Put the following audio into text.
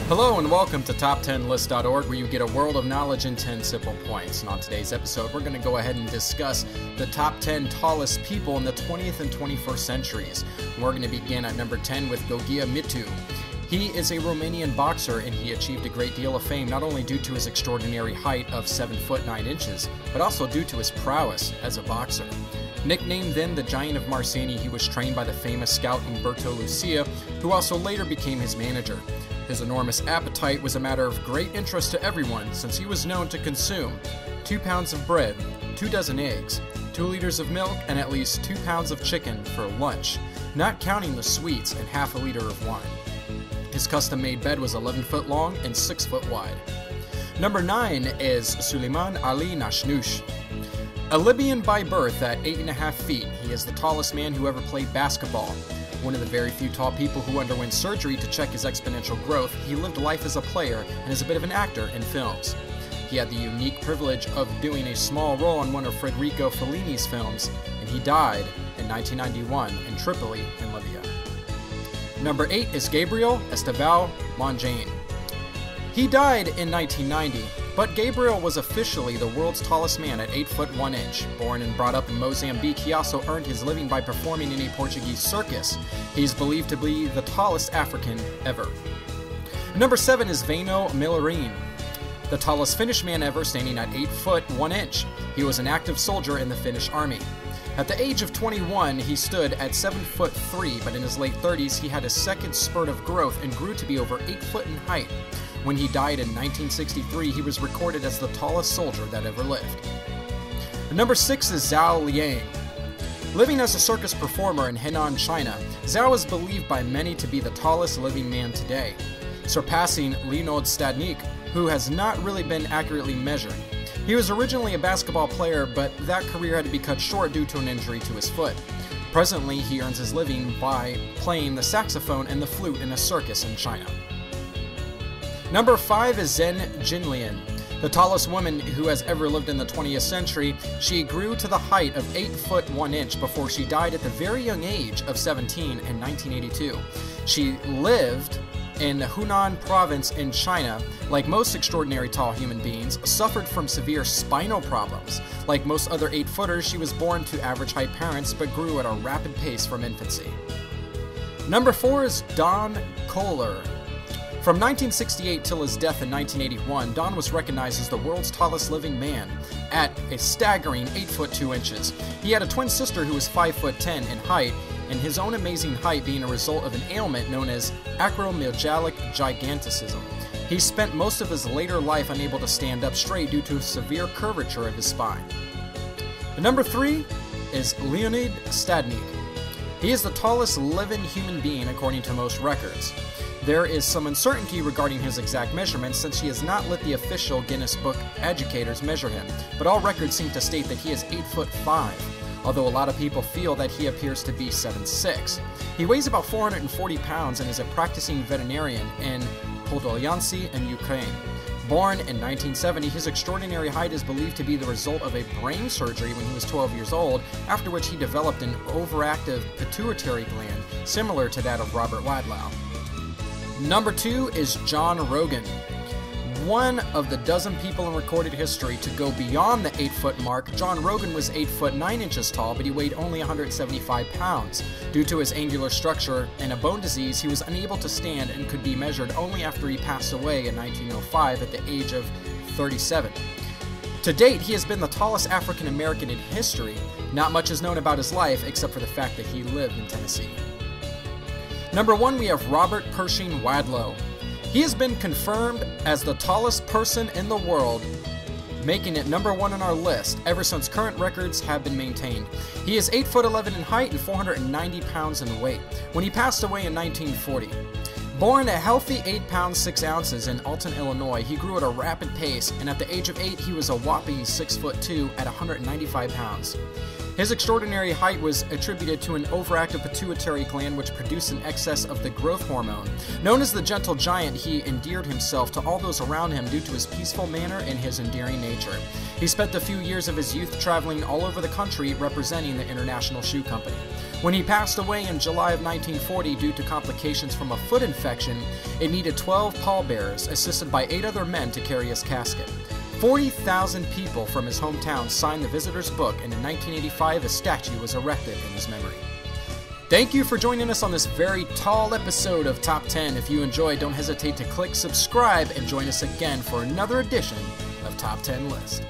Hello and welcome to Top10List.org, where you get a world of knowledge in 10 simple points. And on today's episode, we're going to go ahead and discuss the top 10 tallest people in the 20th and 21st centuries. We're going to begin at number 10 with Gheorghe Mesnea. He is a Romanian boxer, and he achieved a great deal of fame not only due to his extraordinary height of 7 foot 9 inches, but also due to his prowess as a boxer. Nicknamed then the Giant of Marceni, he was trained by the famous scout Umberto Lucia, who also later became his manager. His enormous appetite was a matter of great interest to everyone, since he was known to consume 2 pounds of bread, 2 dozen eggs, 2 liters of milk, and at least 2 pounds of chicken for lunch, not counting the sweets and half a liter of wine. His custom-made bed was 11 foot long and 6 foot wide. Number 9 is Suleiman Alena Shoush. A Libyan by birth at 8.5 feet, he is the tallest man who ever played basketball. One of the very few tall people who underwent surgery to check his exponential growth, he lived life as a player and is a bit of an actor in films. He had the unique privilege of doing a small role in one of Federico Fellini's films, and he died in 1991 in Tripoli in Libya. Number 8 is Gabriel Estaba. He died in 1990, but Gabriel was officially the world's tallest man at 8 foot 1 inch. Born and brought up in Mozambique, he also earned his living by performing in a Portuguese circus. He is believed to be the tallest African ever. Number 7 is Vaino Miller, the tallest Finnish man ever, standing at 8 foot 1 inch. He was an active soldier in the Finnish army. At the age of 21, he stood at 7 foot 3, but in his late 30s, he had a second spurt of growth and grew to be over 8 foot in height. When he died in 1963, he was recorded as the tallest soldier that ever lived. Number 6 is Zhao Liang. Living as a circus performer in Henan, China, Zhao is believed by many to be the tallest living man today, surpassing Leonid Stavchenko, who has not really been accurately measured. He was originally a basketball player, but that career had to be cut short due to an injury to his foot. Presently, he earns his living by playing the saxophone and the flute in a circus in China. Number 5 is Jin Li, the tallest woman who has ever lived in the 20th century. She grew to the height of 8 foot 1 inch before she died at the very young age of 17 in 1982. She lived in Hunan province in China. Like most extraordinary tall human beings, suffered from severe spinal problems. Like most other 8-footers, she was born to average height parents but grew at a rapid pace from infancy. Number 4 is Don Kohler. From 1968 till his death in 1981, Don was recognized as the world's tallest living man at a staggering 8 foot 2 inches. He had a twin sister who was 5 foot 10 in height, and his own amazing height being a result of an ailment known as acromegalich gigantism. He spent most of his later life unable to stand up straight due to a severe curvature of his spine. Number 3 is Leonid Stavchenko. He is the tallest living human being according to most records. There is some uncertainty regarding his exact measurements since he has not let the official Guinness Book educators measure him, but all records seem to state that he is 8 foot 5, although a lot of people feel that he appears to be 7'6". He weighs about 440 pounds and is a practicing veterinarian in Podolyancy in Ukraine. Born in 1970, his extraordinary height is believed to be the result of a brain surgery when he was 12 years old, after which he developed an overactive pituitary gland similar to that of Robert Wadlow. Number 2 is John Rogan. One of the dozen people in recorded history to go beyond the 8 foot mark. John Rogan was 8 foot 9 inches tall, but he weighed only 175 pounds. Due to his angular structure and a bone disease, he was unable to stand and could be measured only after he passed away in 1905 at the age of 37. To date, he has been the tallest African American in history. Not much is known about his life except for the fact that he lived in Tennessee. Number 1, we have Robert Pershing Wadlow. He has been confirmed as the tallest person in the world, making it number 1 on our list ever since current records have been maintained. He is 8 foot 11 in height and 490 pounds in weight when he passed away in 1940. Born a healthy 8 pounds 6 ounces in Alton, Illinois, he grew at a rapid pace, and at the age of 8 he was a whopping 6 foot 2 at 195 pounds. His extraordinary height was attributed to an overactive pituitary gland which produced an excess of the growth hormone. Known as the gentle giant, he endeared himself to all those around him due to his peaceful manner and his endearing nature. He spent a few years of his youth traveling all over the country representing the International Shoe Company. When he passed away in July of 1940 due to complications from a foot infection, it needed 12 pallbearers assisted by 8 other men to carry his casket. 40,000 people from his hometown signed the visitor's book, and in 1985 a statue was erected in his memory. Thank you for joining us on this very tall episode of Top 10. If you enjoyed, don't hesitate to click subscribe and join us again for another edition of Top 10 List.